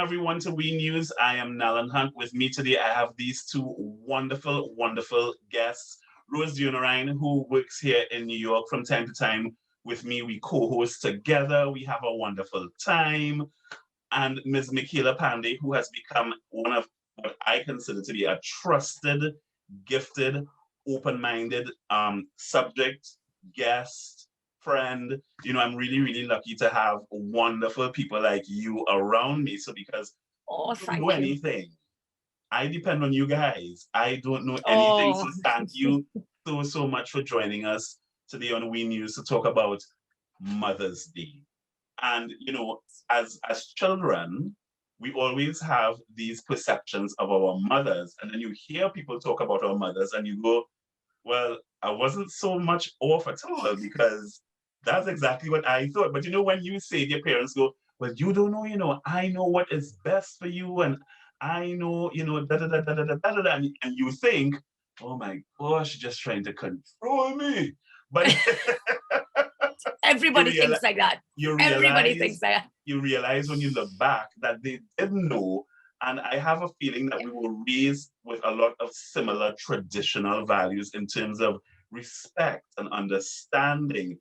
everyone to We News. I am Nalan Hunt. With me today, I have these two wonderful, wonderful guests. Rose Junarine, who works here in New York from time to time with me. We co-host together. We have a wonderful time. And Ms. Michaela Pandey, who has become one of what I consider to be a trusted, gifted, open-minded subject, guest, friend. I'm really, really lucky to have wonderful people like you around me. So because I don't know anything, I depend on you guys. I don't know anything. So thank you so much for joining us today on We News to talk about Mother's Day. And as children, we always have these perceptions of our mothers, and then you hear people talk about our mothers and you go, well, I wasn't so much off at all, because that's exactly what I thought. But when you say your parents go, well, you don't know, I know what is best for you, and I know, da da da da da da da da, and you think, oh my gosh, just trying to control me. But everybody thinks like that. Everybody thinks that. You realize when you look back that they didn't know. And I have a feeling that we were raised with a lot of similar traditional values in terms of respect and understanding.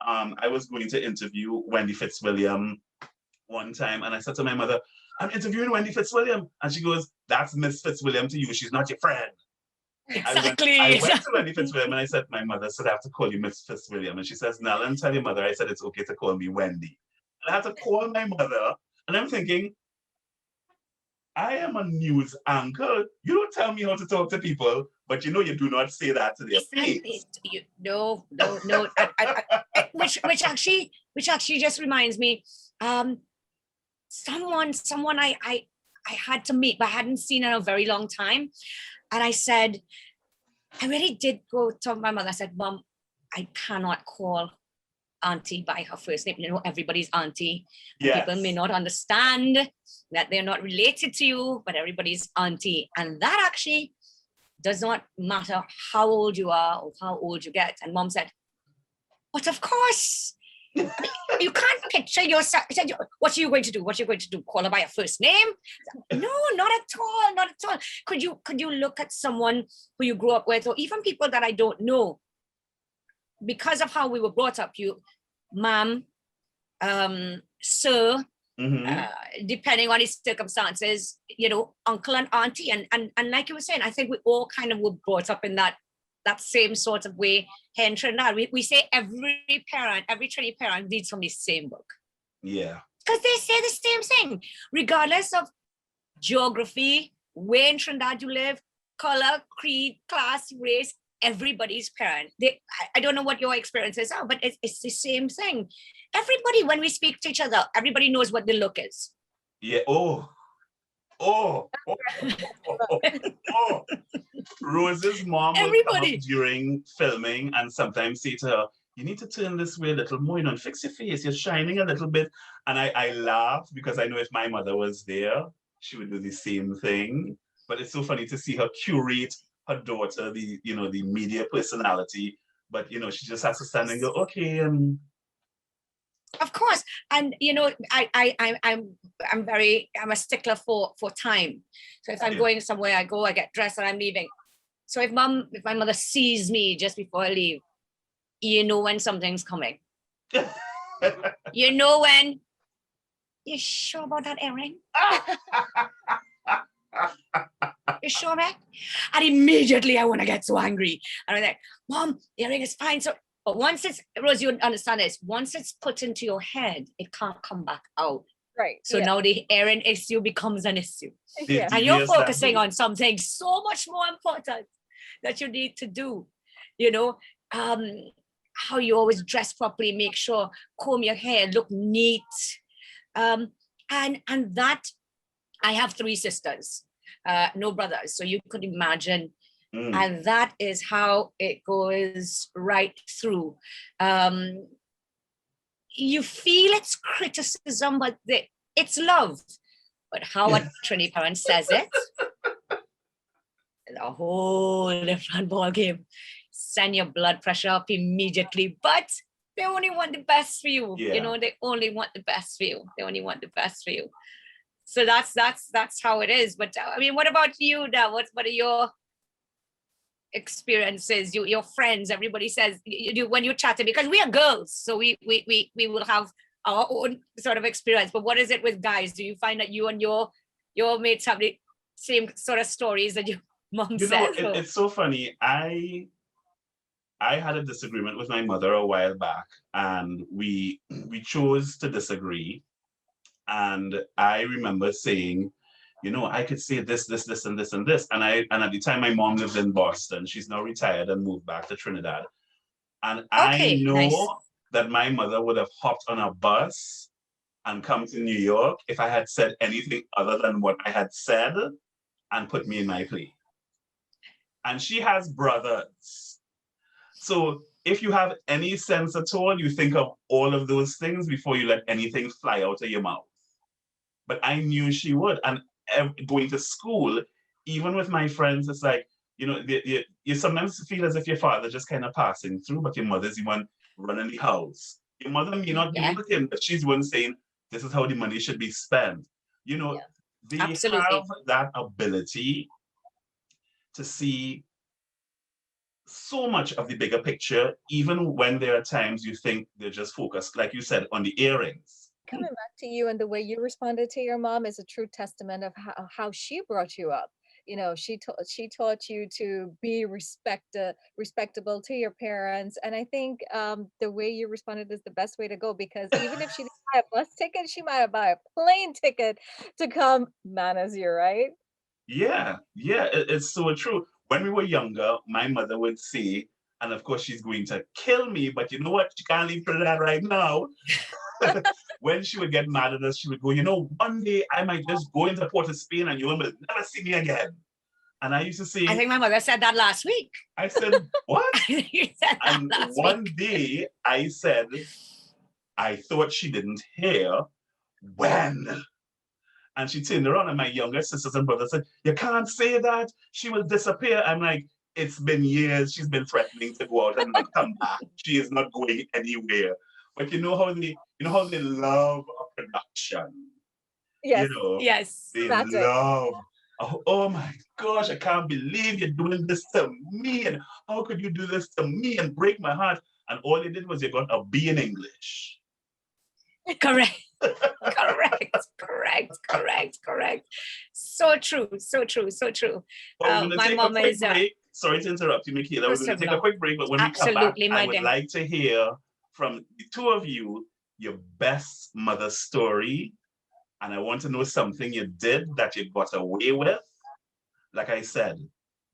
I was going to interview Wendy Fitzwilliam one time, and I said to my mother, I'm interviewing Wendy Fitzwilliam. And she goes, that's Miss Fitzwilliam to you. She's not your friend. Exactly. I went to Wendy Fitzwilliam and I said, my mother said I have to call you Miss Fitzwilliam. And she says, now let me tell your mother, I said it's okay to call me Wendy. And I had to call my mother, and I'm thinking, I am a news anchor. You don't tell me how to talk to people, but you do not say that to their face. No. Which actually just reminds me, someone I had to meet, but I hadn't seen in a very long time. And I said, I really did go to my mother. I said, Mom, I cannot call auntie by her first name. Everybody's auntie. Yes. People may not understand that they're not related to you, but everybody's auntie. And that actually does not matter how old you are or how old you get. And Mom said, but of course, you can't picture yourself. What are you going to do? What are you going to do? Call her by her first name? No, not at all. Not at all. Could you look at someone who you grew up with, or even people that I don't know? Because of how we were brought up, you, ma'am, sir, depending on his circumstances, uncle and auntie. And like you were saying, I think we all kind of were brought up in that same sort of way. Here in Trinidad, we say every Trinidad parent reads from the same book. Yeah. Because they say the same thing, regardless of geography, where in Trinidad you live, color, creed, class, race. Everybody's parent. I don't know what your experiences are, but it's the same thing. Everybody, when we speak to each other, everybody knows what the look is. Yeah. Oh. Rose's mom will come up during filming and sometimes say to her, you need to turn this way a little more, fix your face, you're shining a little bit. And I laugh because I know if my mother was there, she would do the same thing. But it's so funny to see her curate her daughter, the media personality, but she just has to stand and go, okay. Of course, and I'm a stickler for time. So if I'm going somewhere, I get dressed and I'm leaving. So if my mother sees me just before I leave, when something's coming. When. You sure about that earring? You sure, man? And immediately I want to get so angry. And I'm like, Mom, the earring is fine. So, but once it's, Rose, you understand this, once it's put into your head, it can't come back out. Right. So now the earring issue becomes an issue. Yeah. And you're focusing on something so much more important that you need to do. How you always dress properly, make sure, comb your hair, look neat. And that, I have 3 sisters. No brothers, so you could imagine, and that is how it goes right through. You feel it's criticism, but it's love. But how a Trini parent says it, a whole different ball game. Send your blood pressure up immediately, but they only want the best for you. Yeah. They only want the best for you. They only want the best for you. So that's how it is. But I mean, what about you now? What are your experiences? Your friends? Everybody says you when you're chatting, because we are girls, so we will have our own sort of experience. But what is it with guys? Do you find that you and your mates have the same sort of stories that your mom You know, says? it's so funny. I had a disagreement with my mother a while back, and we chose to disagree. And I remember saying, you know, I could say this, this, this, and this, and this. And at the time, my mom lived in Boston. She's now retired and moved back to Trinidad. And I know nice. that my mother would have hopped on a bus and come to New York if I had said anything other than what I had said and put me in my place. And she has brothers. So if you have any sense at all, you think of all of those things before you let anything fly out of your mouth. But I knew she would. And going to school, even with my friends, it's like, you know, you sometimes feel as if your father just kind of passing through, but your mother's the one running the house. Your mother may not be working, but she's the one saying, this is how the money should be spent. You know, they Absolutely. have that ability to see so much of the bigger picture, even when there are times you think they're just focused, like you said, on the earrings. Coming back to you and the way you responded to your mom is a true testament of how she brought you up. You know, she taught you to be respectable to your parents, and I think the way you responded is the best way to go, because even if she didn't buy a bus ticket, she might have bought a plane ticket to come manage you, right? Yeah, it's so true. When we were younger, my mother would say, and of course she's going to kill me, but you know what? She can't leave Trinidad right now. When she would get mad at us, she would go, you know, one day I might just go into Port of Spain and you will never see me again. And I used to say, I think my mother said that last week. I said, what? You said that And last one week. day I said, I thought she didn't hear. When? And she turned around and my younger sisters and brothers said, you can't say that. She will disappear. I'm like, it's been years. She's been threatening to go out and not come back. She is not going anywhere. But you know how they love a production. Yes. You know, Yes. they That's it. love. Oh my gosh, I can't believe you're doing this to me. And how could you do this to me and break my heart? And all you did was you got a B in English. Correct. Correct. So true. But we're going to My take mom a quick is break. Sorry to interrupt you, Michaela. We're going to take a quick break, but when we come back, Absolutely, my I would dear. like to hear from the two of you your best mother story. And I want to know something you did that you got away with. Like I said,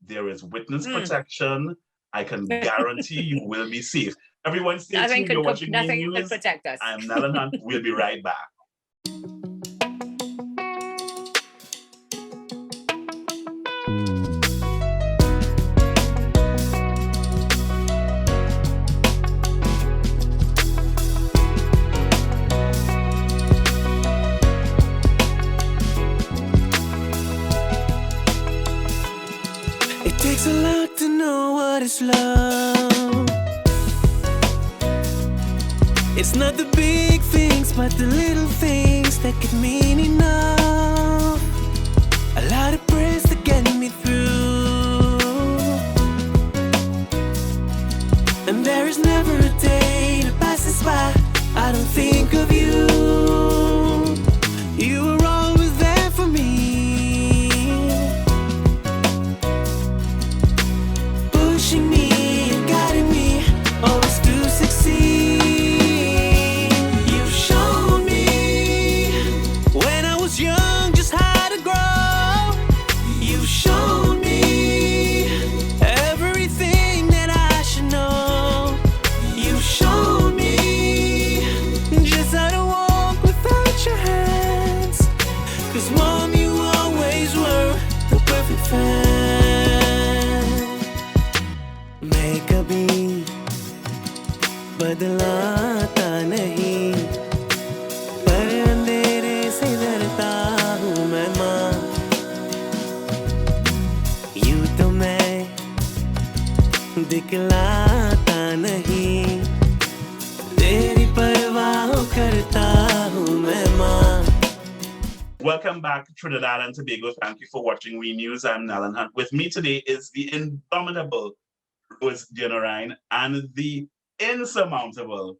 there is witness protection. I can guarantee you will be safe. Everyone stay tuned. You're watching nothing Me could News. protect us. I'm Nalan Hunt. We'll be right back. It takes a lot to know what is love. It's not the big things, but the little things that could mean enough. A lot of prayers to get me through. And there is never a day that passes by I don't think of you. You were always there for me, pushing me and guiding me, always to succeed. You showed me when I was young just how to grow. You showed me everything that I should know. You showed me just how to walk without your hands. 'Cause mom, you always were the perfect fan. मैं कभी बदलाता नहीं, पर अंधेरे से डरता हूँ मैं माँ। यूं तो मैं दिखलाता नहीं, तेरी परवाह करता हूँ मैं माँ। Welcome back, Trinidad and Tobago. Thank you for watching We News. I'm Nalan Hunt. With me today is the indomitable Rose Ginorine and the insurmountable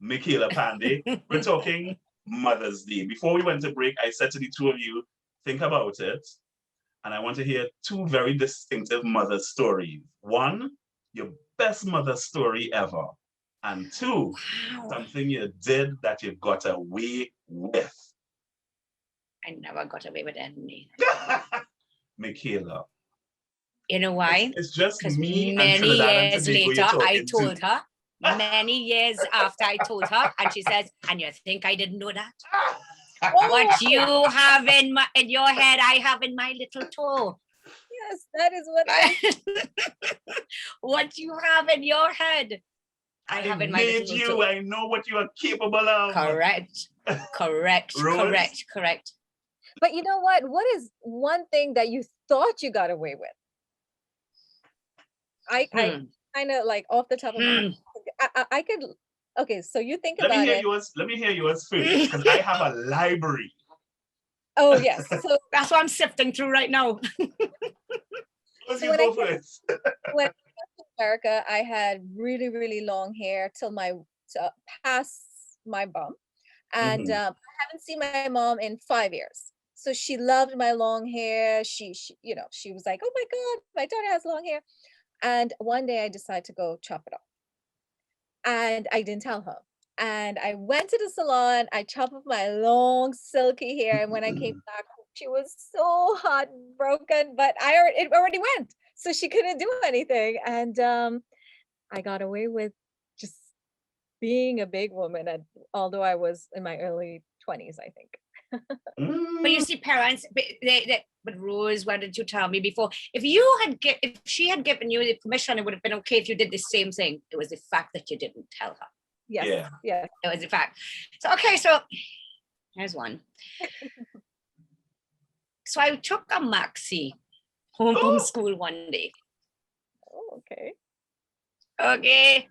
Michaela Pandey. We're talking Mother's Day. Before we went to break, I said to the two of you, think about it. And I want to hear two very distinctive mother stories. One, your best mother story ever. And two, something you did that you got away with. I never got away with anything. Michaela. You know why? It's just Because me and many Trinidad and years Tobago later, you're I talking told to. her. Many years after I told her, and she says, "And you think I didn't know that? What you have in your head, I have in my little toe. Yes, that is what I What you have in your head, I have in my made little you. toe." I know what you are capable of. Correct. Rose? Correct. But you know what? What is one thing that you thought you got away with? I kind of like off the top of my head. I could. Okay, so you think Let me about hear it. yours. Let me hear yours first, because I have a library. Oh yes. So That's what I'm sifting through right now. Let's So you when I go first. when I came to America, I had really, really long hair till past my bum, and Mhm. I haven't seen my mom in 5 years. So she loved my long hair. She was like, "Oh my God, my daughter has long hair." And one day I decided to go chop it off, and I didn't tell her. And I went to the salon. I chopped off my long silky hair, and when I came back, she was so heartbroken. But it already went, so she couldn't do anything. And I got away with just being a big woman, although I was in my early 20s, I think. But you see, parents, but Rose, why didn't you tell me before? If she had given you the permission, it would have been okay if you did the same thing. It was the fact that you didn't tell her. Yes. Yeah. Yeah. It was the fact. So okay, so here's one. So I took a maxi home from school one day. Oh, okay. Okay.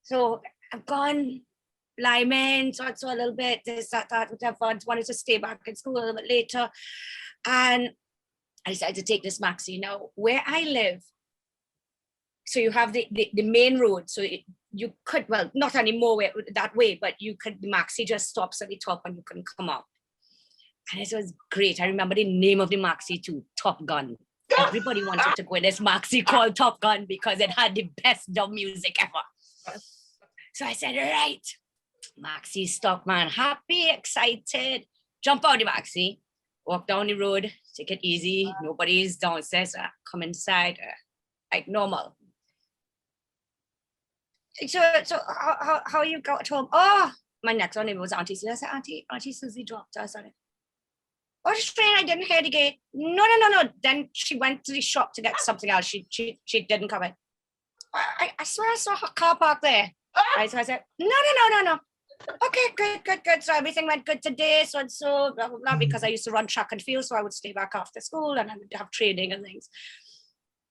So I've gone Lyman, so a little bit, this, that, whatever. I wanted to stay back in school a little bit later. And I decided to take this maxi. Now, where I live, so you have the main road. So you could, well, not anymore that way, but the maxi just stops at the top and you can come up. And it was great. I remember the name of the maxi too, Top Gun. Everybody wanted to go in this maxi called Top Gun because it had the best dub music ever. So I said, right, maxi stop, man. Happy, excited. Jump out the maxi, walk down the road, take it easy. Nobody's downstairs. Come inside like normal. So how you got home? Oh, my next door neighbor was Auntie Susie. I said, Auntie Susie dropped us on it. Oh, strange, I didn't hear the gate. No. Then she went to the shop to get something else. She didn't come in. I swear I saw her car parked there. So I said, no. Okay, good. So everything went good today, so and so, blah, blah, blah, because I used to run track and field, so I would stay back after school and I would have training and things.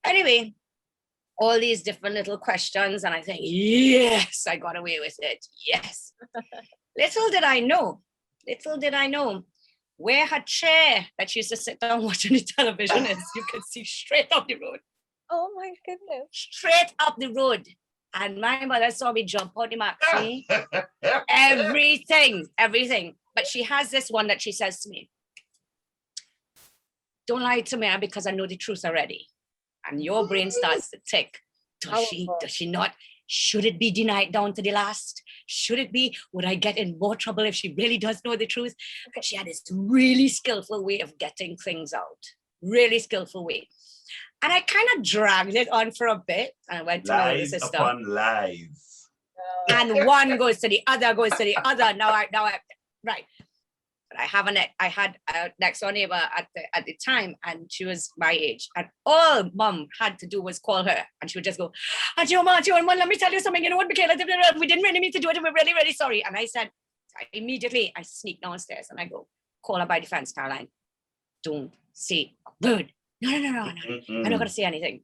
Anyway, all these different little questions, and I think, yes, I got away with it. Yes. Little did I know, where her chair that she used to sit down watching the television is, you could see straight up the road. Oh my goodness. Straight up the road. And my mother saw me jump out the maxi. Everything. But she has this one that she says to me, don't lie to me because I know the truth already. And your brain starts to tick. Does she not? Should it be denied down to the last? Should it be? Would I get in more trouble if she really does know the truth? But she had this really skillful way of getting things out. Really skillful way. And I kind of dragged it on for a bit. And I went to my older sister. Lies upon lies. And one goes to the other, Now I right. But I had a next door neighbor at the time, and she was my age. And all mom had to do was call her, and she would just go, Auntie Oma, let me tell you something. You know what, Michaela, we didn't really mean to do it. We're really, really sorry. And I said, immediately, I sneak downstairs and I go, call her by the fence, Caroline. Don't say a word. No. I'm not going to say anything.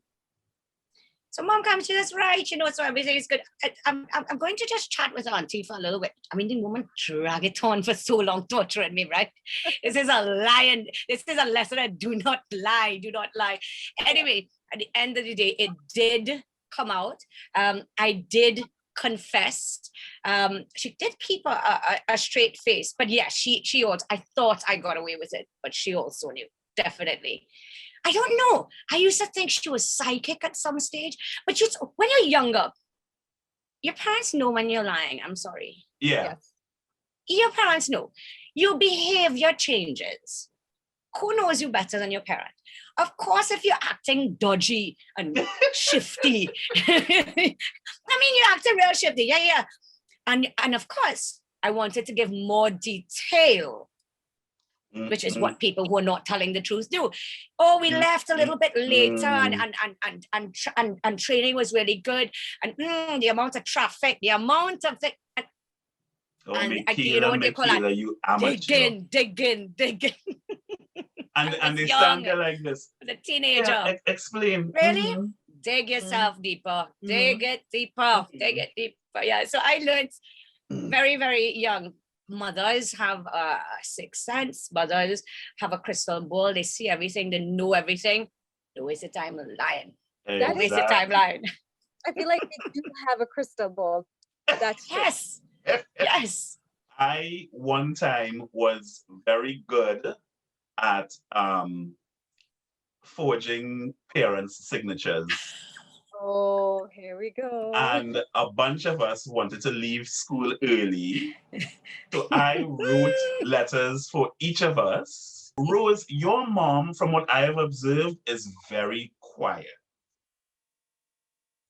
So mom comes to us, right, so everything is good. I'm going to just chat with auntie for a little bit. I mean, the woman drag it on for so long, torturing me, right? This is a lie, this is a lesson I do not lie. Anyway, at the end of the day, it did come out. I did confess. She did keep a straight face, but yeah, she also, I thought I got away with it, but she also knew, definitely. I don't know. I used to think she was psychic at some stage, but when you're younger, your parents know when you're lying. I'm sorry. Yeah. Yes. Your parents know. Your behavior changes. Who knows you better than your parent? Of course, if you're acting dodgy and shifty, I mean, you're acting real shifty. Yeah. And of course, I wanted to give more detail, which is what people who are not telling the truth do. Oh, we left a little bit later, and training was really good, and the amount of traffic, the amount of thing. You know what they call it? You amateur. Dig in. And they stand there like this. The teenager. Yeah, explain. Really? Dig yourself deeper. Dig it deeper. Yeah. So I learned very, very young. Mothers have a sixth sense. Mothers have a crystal ball. They see everything. They know everything. Don't waste your time lying. Don't waste your time lying. I feel like they do have a crystal ball. That's yes. Yes. I one time was very good at forging parents' signatures. Oh, here we go. And a bunch of us wanted to leave school early. So I wrote letters for each of us. Rose, your mom, from what I have observed, is very quiet.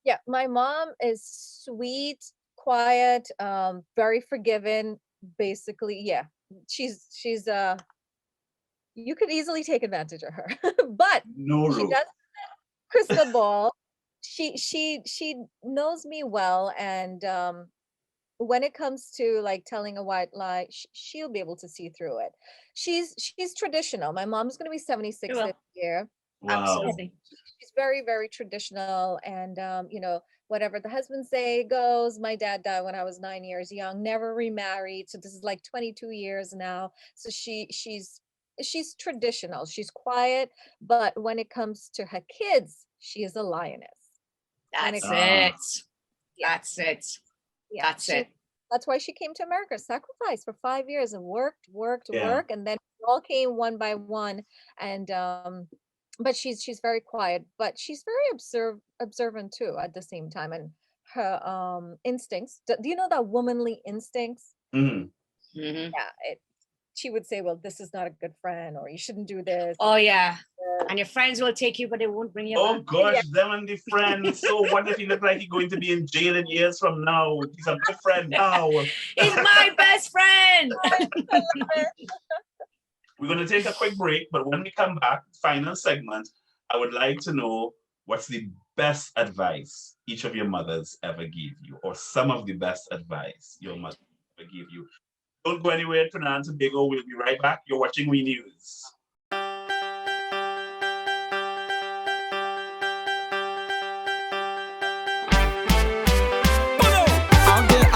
Yeah, my mom is sweet, quiet, very forgiving. Basically, yeah. She's you could easily take advantage of her. But No, she does crystal ball. She knows me well, and when it comes to like telling a white lie, she'll be able to see through it. She's traditional. My mom's going to be 76 this year. Wow. Absolutely. She's very, very traditional, and whatever the husband say goes. My dad died when I was 9 years young, never remarried, so this is like 22 years now. So she's traditional. She's quiet, but when it comes to her kids, she is a lioness. That's Yeah. That's why she came to America, sacrificed for 5 years and worked, Yeah. and then we all came one by one. And but she's very quiet, but she's very observant too at the same time. And her instincts. Do you know that womanly instincts? Mhm. Mhm. Yeah, she would say, well, this is not a good friend, or you shouldn't do this. Oh yeah. And your friends will take you, but they won't bring you Oh back. gosh, them and the friends. So what if he look like he's going to be in jail in years from now? He's a good friend now. He's my best friend. We're going to take a quick break, but when we come back, final segment, I would like to know what's the best advice each of your mothers ever gave you, or some of the best advice your mother ever gave you. Don't go anywhere, Trinidad and Tobago. We'll be right back. You're watching We News.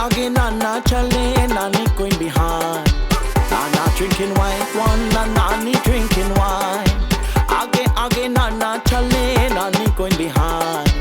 Again, Nana challenge, Nani going behind. Nana drinking white one, Nani drinking wine. Again, Nana challenge, Nani going behind.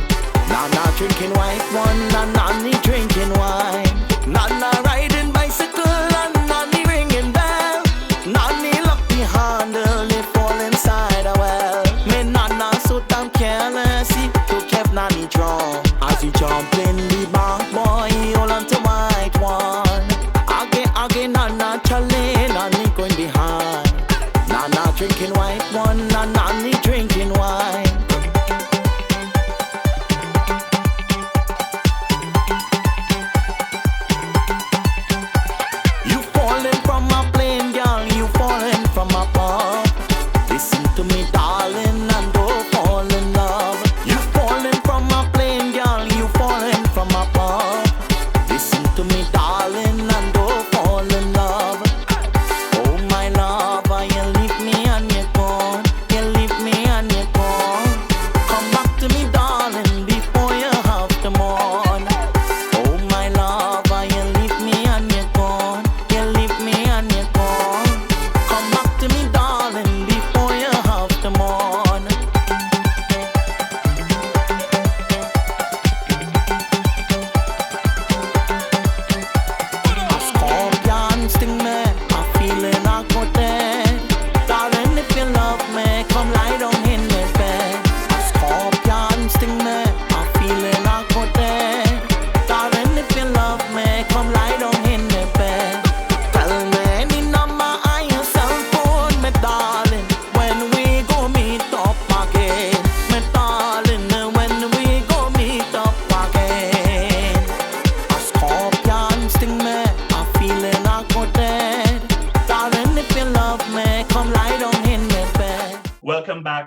Nana drinking white one, Nani drinking wine. Nana riding bicycle, and Nani ringing bell. Nani lock the handle, they fall inside a well. Me Nana so damn careless, he to keep Nani drunk. As he jump in the bank, boy, he hold on to white one.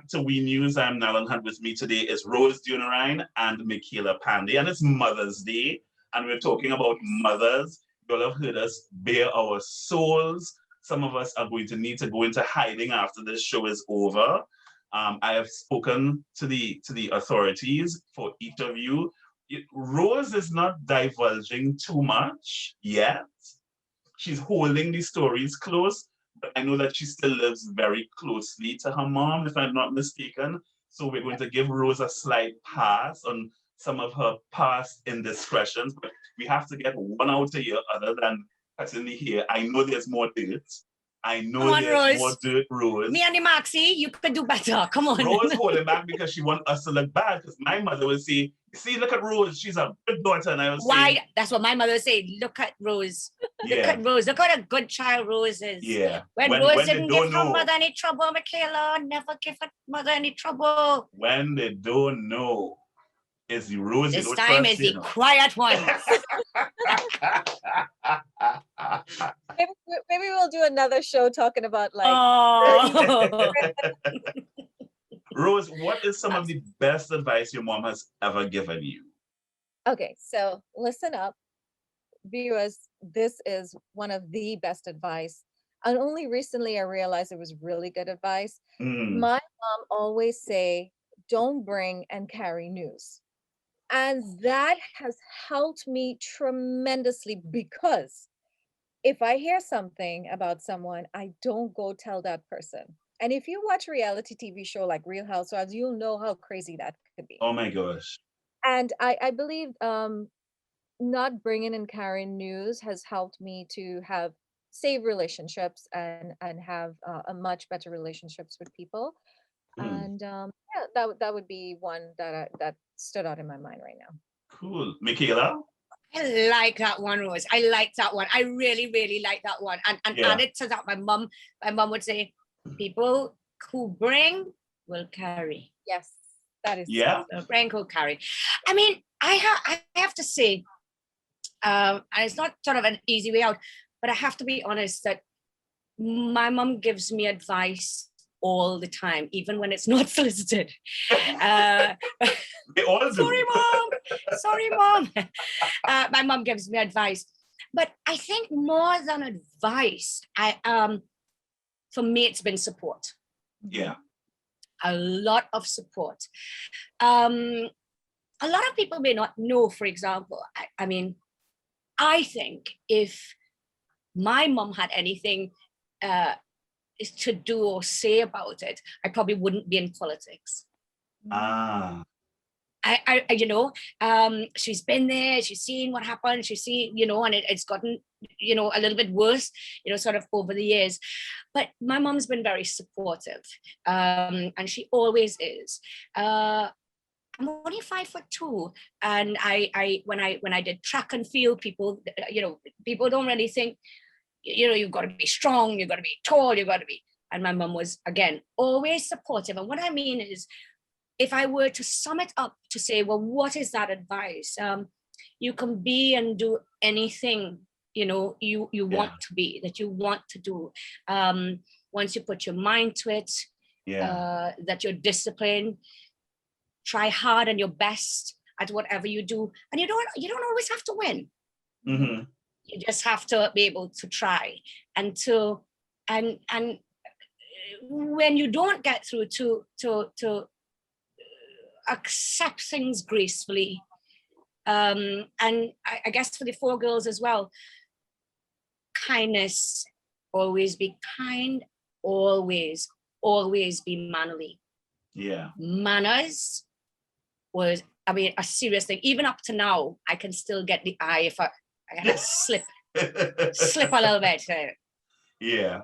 back to We News. I'm Nalan Hunt. With me today is Rose Dunarine and Michaela Pandy, and it's Mother's Day, and we're talking about mothers. You'll have heard us bare our souls. Some of us are going to need to go into hiding after this show is over. I have spoken to the authorities for each of you. Rose is not divulging too much yet. She's holding the stories close, but I know that she still lives very closely to her mom, if I'm not mistaken. So we're going to give Rose a slight pass on some of her past indiscretions, but we have to get one out of here other than cutting the hair. I know there's more dirt. I know Come on, there's Rose. more dirt, Rose. Me and the Maxi, you could do better. Come on. Rose holding back because she wants us to look bad. Because my mother would say, "See, look at Rose. She's a good daughter." And I would Why? say, That's what my mother would say. Look at Rose. Look "Yeah, at Rose. Look what a good child Rose is. yeah." When When Rose they didn't don't give her know. mother any trouble, Michaela, never give her mother any trouble. When they don't know, it's the Rose. This you don't time trust, is you the know. quiet one. Maybe we'll do another show talking about like Oh. Rose, what is some of the best advice your mom has ever given you? Okay, so listen up, viewers. This is one of the best advice. And only recently I realized it was really good advice. Mm, My mom always say, don't bring and carry news. And that has helped me tremendously because if I hear something about someone, I don't go tell that person. And if you watch reality TV show like Real Housewives, you'll know how crazy that could be. oh my gosh. And I believe not bringing and carrying news has helped me to have save relationships and have a much better relationships with people. Mm, And yeah, that would be one that stood out in my mind right now. cool. Michaela? I like that one, Rose. I like that one. I really, really like that one. And Yeah. added to that, my mom would say, people who bring will carry. Yes, that is Yeah. So bring will carry. I mean, I have to say, and it's not sort of an easy way out, but I have to be honest that my mom gives me advice all the time, even when it's not solicited. They all do. Sorry, mom. Sorry, mom. My mom gives me advice, but I think more than advice, for me, it's been support. Yeah. A lot of support. A lot of people may not know, for example, I mean, I think if my mom had anything to do or say about it, I probably wouldn't be in politics. Ah. I you know, she's been there, she's seen what happened, she's seen, you know, and it's gotten, you know, a little bit worse, you know, sort of over the years. But my mom's been very supportive, and she always is. I'm only 5'2", and I when I did track and field, people, you know, people don't really think, you know, you've got to be strong, you've got to be tall, you've got to be. And my mom was, again, always supportive. And what I mean is, if I were to sum it up to say, well, what is that advice? You can be and do anything, you know, you want to be, that you want to do. Once you put your mind to it, that you're disciplined, try hard and your best at whatever you do. And you don't always have to win. Mm-hmm. You just have to be able to try and when you don't get through, to accept things gracefully. And I guess for the 4 girls as well, kindness, always be kind, always be manly. Yeah. Manners was, I mean, a serious thing. Even up to now, I can still get the eye if I kind of slip a little bit. Yeah.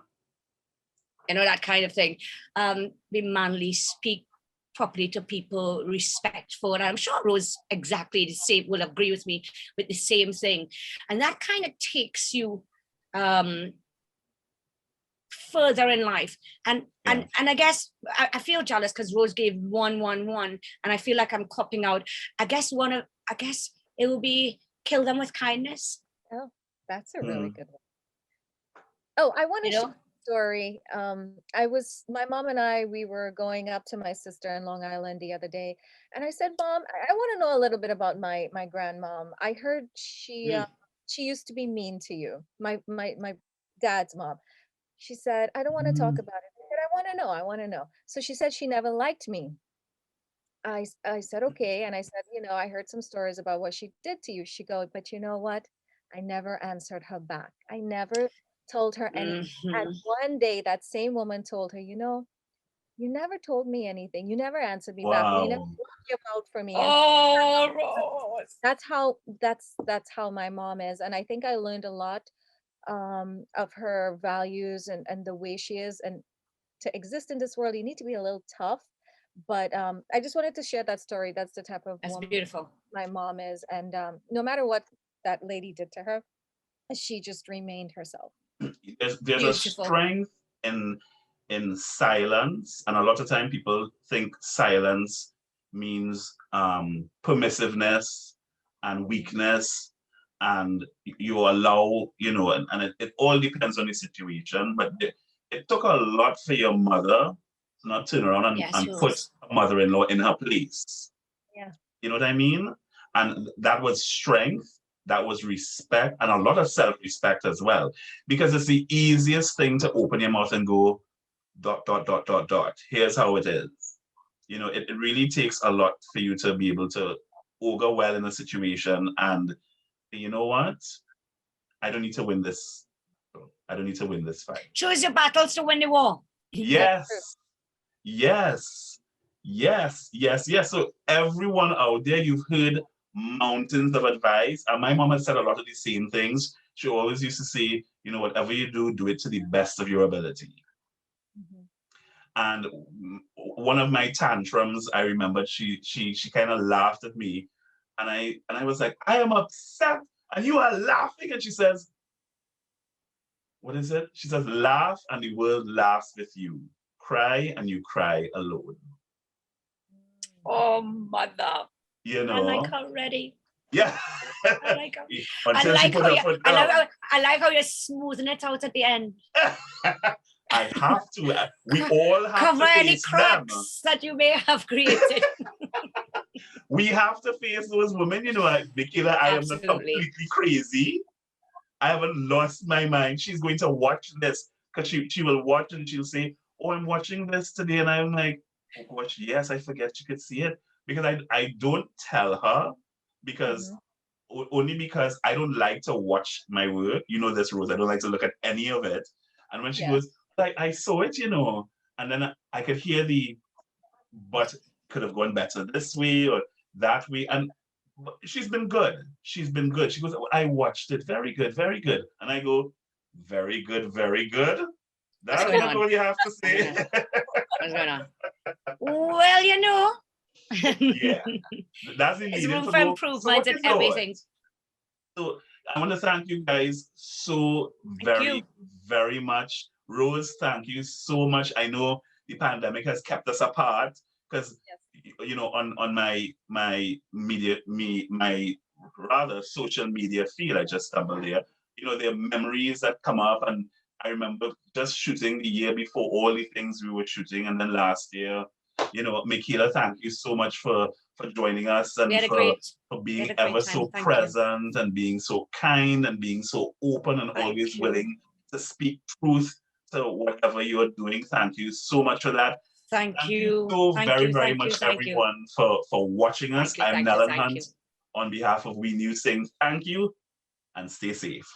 You know, that kind of thing. Be manly, speak properly to people, respectful. And I'm sure Rose exactly the same, will agree with me with the same thing. And that kind of takes you further in life. And I guess I feel jealous because Rose gave 1, and I feel like I'm copping out. I guess it will be kill them with kindness. Oh, that's a really good one. Oh, I want to story. My mom and we were going up to my sister in Long Island the other day, and I said, Mom, I want to know a little bit about my grandmom. I heard Mm. she used to be mean to you, my dad's mom. She said, I don't want to talk Mm. about it. I said, I want to know. So she said she never liked me. I said, okay. And I said, I heard some stories about what she did to you. She goes, but you know what? I never answered her back. I never told her anything. And Mhm. one day that same woman told her, you never told me anything. You never answered me back, or you never Wow. came out for me. And Oh, Rose. that's how my mom is. And I think I learned a lot of her values and the way she is. And to exist in this world, you need to be a little tough. But I just wanted to share that story. That's the type of That's woman beautiful. my mom is. And no matter what that lady did to her, she just remained herself. There's a Beautiful. strength in silence, and a lot of time people think silence means permissiveness and weakness, and you allow, and it all depends on the situation. But it took a lot for your mother to not turn around Yes, and put Rose. her mother-in-law in her place. Yeah. You know what I mean? And that was strength, that was respect, and a lot of self-respect as well. Because it's the easiest thing to open your mouth and go, dot, dot, dot, dot, dot. Here's how it is. It really takes a lot for you to be able to go well in a situation and you know what? I don't need to win this. I don't need to win this fight. Choose your battles to win the war. Yes. Yes. Yes. Yes. Yes. So everyone out there, you've heard mountains of advice. And my mom has said a lot of the same things. She always used to say, whatever you do, do it to the best of your ability. Mhm. And one of my tantrums, I remembered she kind of laughed at me. And I was like, I am upset. And you are laughing. And she says, what is it? She says, laugh and the world laughs with you. Cry and you cry alone. Oh, mother. You I like know? her already. Yeah. I like her. Until she put her foot I down. like how you're smoothing it out at the end. I have to. We all have Cover to any face them. cracks that you may have created. We have to face those women. Michaela, I am not Absolutely. completely crazy. I haven't lost my mind. She's going to watch this because she will watch and she'll say, oh, I'm watching this today. And I'm like, oh gosh, yes, I forget you could see it. Because I don't tell her because only because I don't like to watch my work. You know this, Rose. I don't like to look at any of it. And when she Yeah. goes, like, I saw it, and then I could hear but could have gone better this way or that way. And she's been good. She's been good. She goes, oh, I watched it. Very good, very good. And I go, very good, very good. That's going not on? all you have to say. What's going on? Well, Yeah. That's the There's needed room to for go, improvement so in what is yours? everything. So I want to thank you guys so Thank you. very much. Rose, thank you so much. I know the pandemic has kept us apart because on my media my rather social media feed, I just stumbled there. There are memories that come up, and I remember just shooting the year before all the things we were shooting, and then last year, Michaela, thank you so much for joining us and We had a for great being great ever time. so Thank you. present and being so kind and being so open and Thank always you. willing to speak truth to whatever you're doing. Thank you so much for that. Thank Thank you. so Thank very, you. very Thank you. much, Thank you. everyone, for watching us. Thank you. I'm Thank you. Nellen Thank Hunt. you. On behalf of We News saying thank you and stay safe.